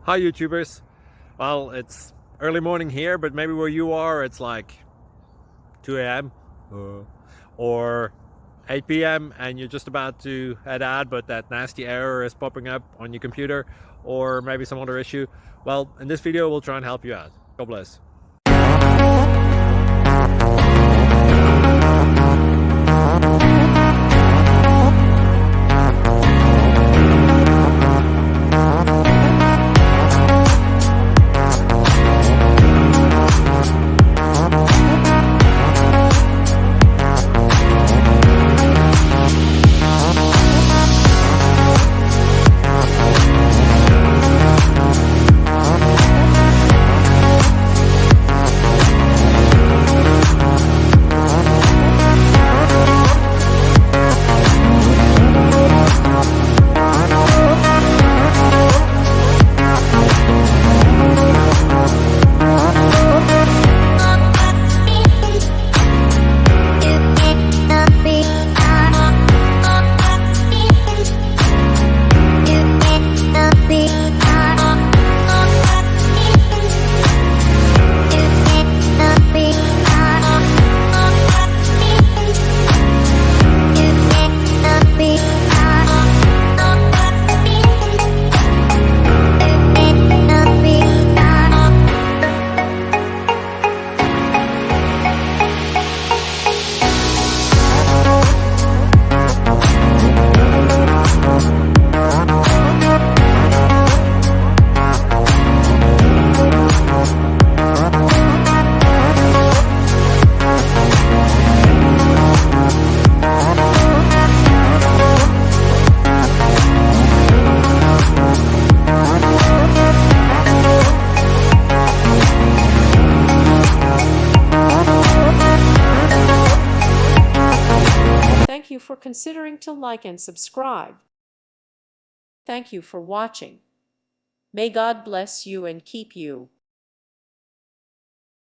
Hi YouTubers. Well, it's early morning here, but maybe where you are it's like 2 a.m. or 8 p.m. and you're just about to head out, but that nasty error is popping up on your computer, or maybe some other issue. Well, in this video we'll try and help you out. God bless. Thank you for considering to like and subscribe. Thank you for watching. May God bless you and keep you.